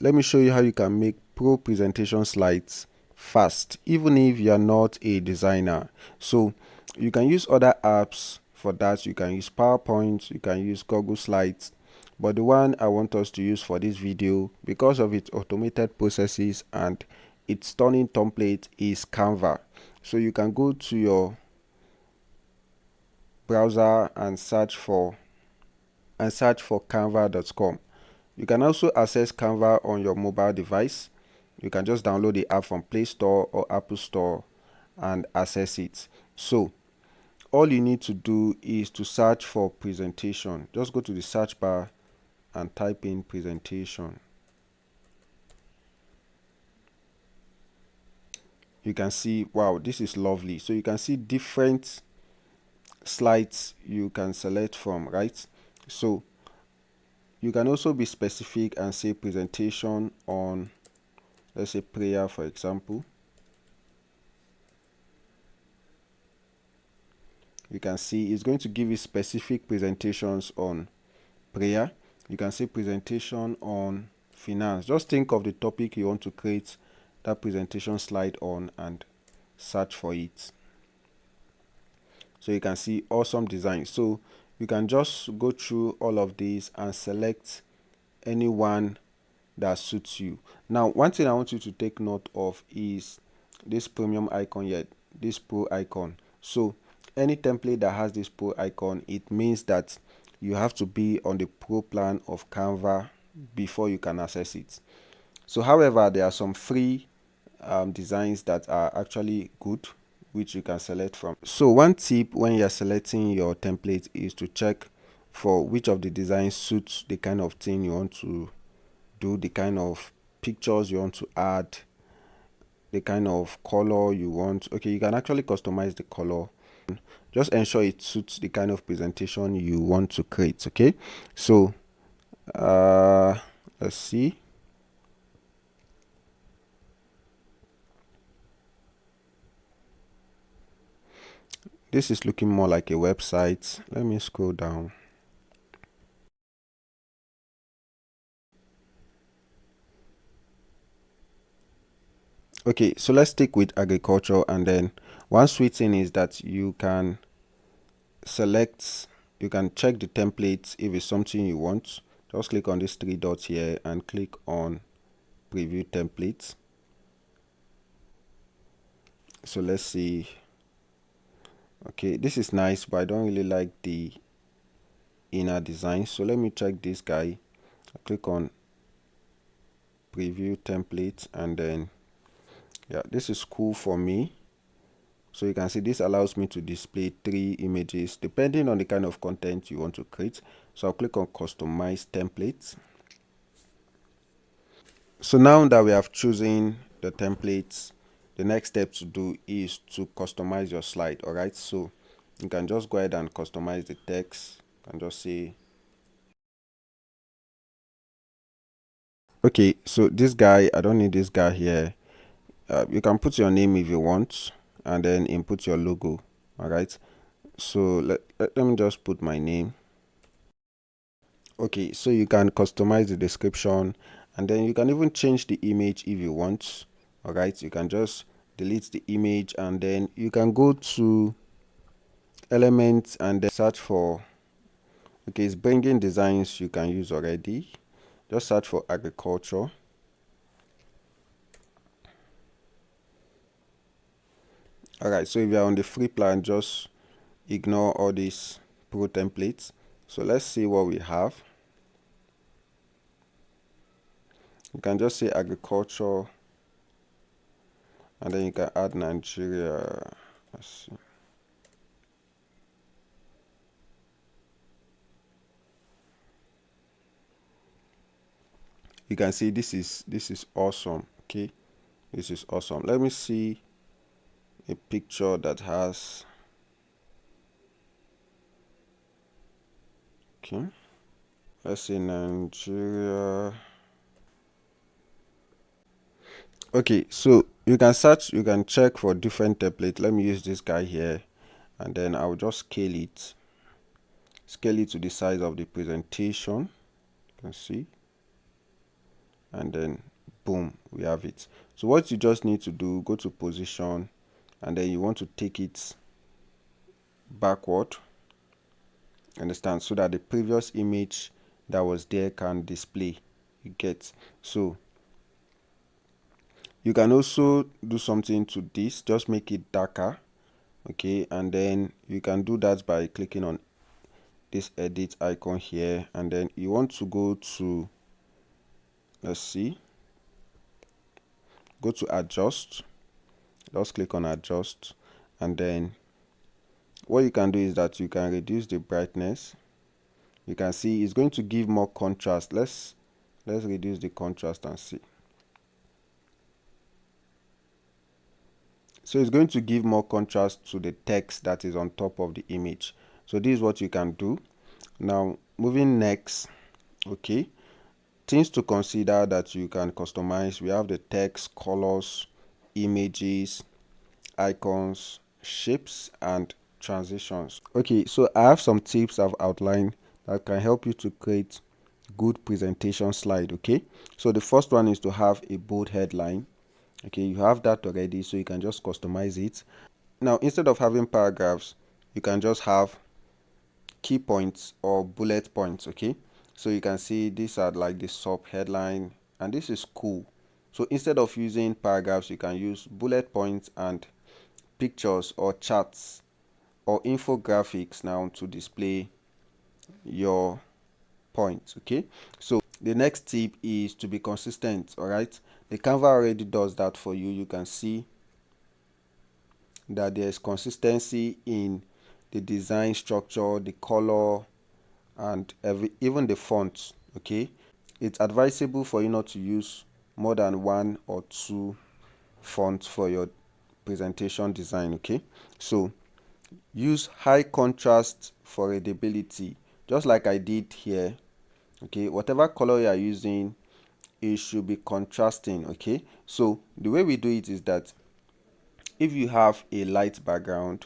let me show you how you can make pro presentation slides fast, even if you are not a designer. So you can use other apps for that. You can use PowerPoint, you can use Google Slides, but the one I want us to use for this video, because of its automated processes and its stunning template, is Canva. So you can go to your browser and search for canva.com. You can also access Canva on your mobile device. You can just download the app from Play Store or Apple Store and access it. So all you need to do is to search for presentation. Just go to the search bar and type in presentation. You can see, wow, this is lovely. So you can see different slides you can select from, right? So you can also be specific and say presentation on, let's say, prayer, for example. You can see it's going to give you specific presentations on prayer. You can say presentation on finance. Just think of the topic you want to create that presentation slide on and search for it. So you can see awesome design. So you can just go through all of these and select any one that suits you. Now, one thing I want you to take note of is this premium icon here, this pro icon. So any template that has this pro icon, it means that you have to be on the pro plan of Canva before you can access it. So however, there are some free designs that are actually good, which you can select from. So one tip when you're selecting your template is to check for which of the designs suits the kind of thing you want to do, the kind of pictures you want to add, the kind of color you want. Okay, you can actually customize the color. Just ensure it suits the kind of presentation you want to create. Okay, so let's see. This is looking more like a website. Let me scroll down. Okay, so let's stick with agriculture, and then one sweet thing is that you can check the templates if it's something you want. Just click on these three dots here and click on preview templates. So let's see. Okay, this is nice, but I don't really like the inner design. So let me check this guy. I click on preview template, and then yeah, this is cool for me. So you can see this allows me to display 3 images depending on the kind of content you want to create. So I'll click on customize templates. So now that we have chosen the templates, the next step to do is to customize your slide. All right, so you can just go ahead and customize the text and just say, okay, so this guy, I don't need this guy here. You can put your name if you want and then input your logo. All right, so let me just put my name. Okay, so you can customize the description, and then you can even change the image if you want. All right, you can just delete the image, and then you can go to elements and then search for, okay, it's bringing designs you can use already. Just search for agriculture. All right, so if you're on the free plan, just ignore all these pro templates. So let's see what we have. You can just say agriculture, and then you can add Nigeria. Let's see. You can see this is awesome. Okay, this is awesome. Let me see a picture that has, okay, let's say Nigeria. Okay, so you can search, you can check for different templates. Let me use this guy here, and then I'll just scale it to the size of the presentation. You can see. and then boom, we have it. So what you just need to do, go to position, and then you want to take it backward, understand, so that the previous image that was there can display. You get? So you can also do something to this, just make it darker, okay, and then you can do that by clicking on this edit icon here, and then you want to go to, let's see, go to adjust, just click on adjust, and then what you can do is that you can reduce the brightness. You can see it's going to give more contrast. Let's reduce the contrast and see. So it's going to give more contrast to the text that is on top of the image. So this is what you can do. Now moving next, okay, things to consider that you can customize. We have the text, colors, images, icons, shapes, and transitions. Okay, so I have some tips I've outlined that can help you to create good presentation slide. Okay, so the first one is to have a bold headline. Okay, you have that already, so you can just customize it. Now instead of having paragraphs, you can just have key points or bullet points. Okay, so you can see these are like the sub headline, and this is cool. So instead of using paragraphs, you can use bullet points and pictures or charts or infographics now to display your points. Okay, so the next tip is to be consistent. All right, the Canva already does that for you. You can see that there's consistency in the design structure, the color, and even the fonts. Okay, it's advisable for you not to use more than one or two fonts for your presentation design. Okay, so use high contrast for readability, just like I did here. Okay, whatever color you are using, it should be contrasting. Okay, so the way we do it is that if you have a light background,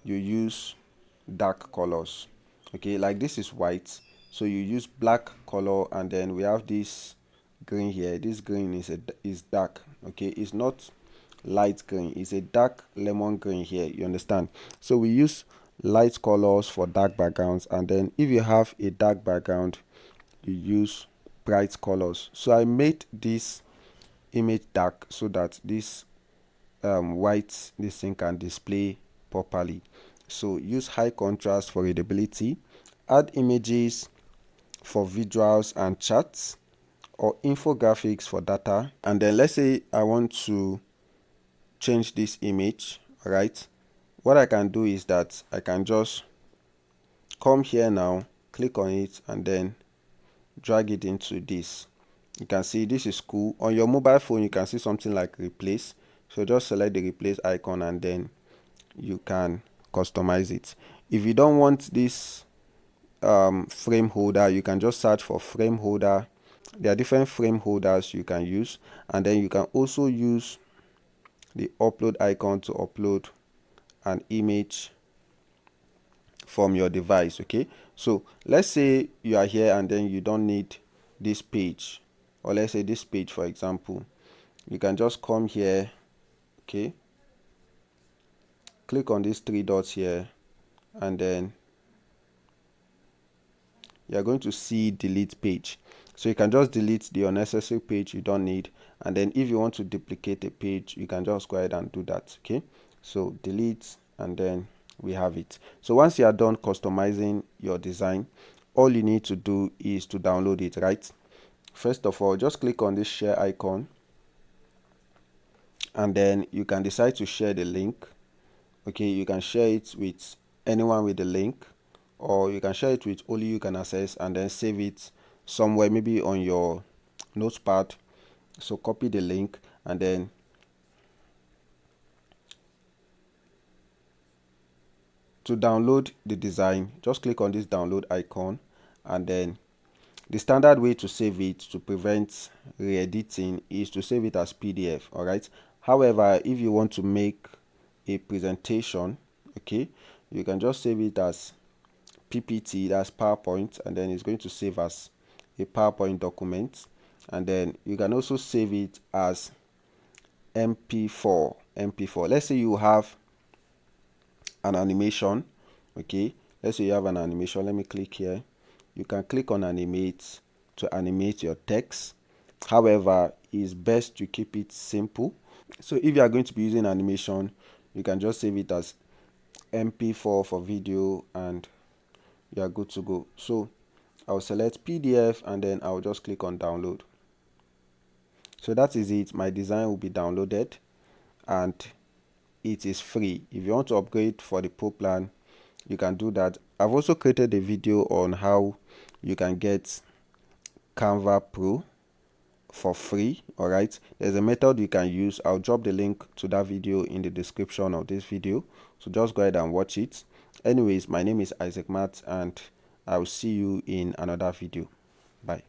you use dark colors. Okay, like this is white, so you use black color, and then we have this green here. This green is dark. Okay, it's not light green, it's a dark lemon green here, you understand? So we use light colors for dark backgrounds, and then if you have a dark background, you use bright colors. So I made this image dark so that this white this thing can display properly. So use high contrast for readability, add images for visuals and charts, or infographics for data. And then let's say I want to change this image. All right, what I can do is that I can just come here now, click on it, and then drag it into this. You can see this is cool. On your mobile phone, you can see something like replace. So just select the replace icon, and then you can customize it. If you don't want this frame holder, you can just search for frame holder. There are different frame holders you can use, and then you can also use the upload icon to upload an image from your device. Okay, so let's say you are here and then you don't need this page, or let's say this page for example. You can just come here, okay, click on these three dots here, and then you're going to see delete page. So you can just delete the unnecessary page you don't need, and then if you want to duplicate a page, you can just go ahead and do that. Okay, so delete, and then we have it. So once you are done customizing your design, all you need to do is to download it. Right, first of all, just click on this share icon, and then you can decide to share the link. Okay, you can share it with anyone with the link, or you can share it with only you can access, and then save it somewhere, maybe on your notepad. So copy the link, and then to download the design, just click on this download icon, and then the standard way to save it to prevent re-editing is to save it as PDF. All right, however, if you want to make a presentation, okay, you can just save it as PPT, that's PowerPoint, and then it's going to save as a PowerPoint document. and then you can also save it as mp4. Let's say you have an animation. Okay, let's say you have an animation. Let me click here. You can click on animate to animate your text. However, it's best to keep it simple. So if you are going to be using animation, you can just save it as mp4 for video and you are good to go. So I'll select PDF and then I'll just click on download. So that is it. My design will be downloaded and it is free. If you want to upgrade for the pro plan, you can do that. I've also created a video on how you can get Canva Pro for free. All right, there's a method you can use. I'll drop the link to that video in the description of this video, so just go ahead and watch it. Anyways, my name is Isaac Matt and I'll see you in another video. Bye.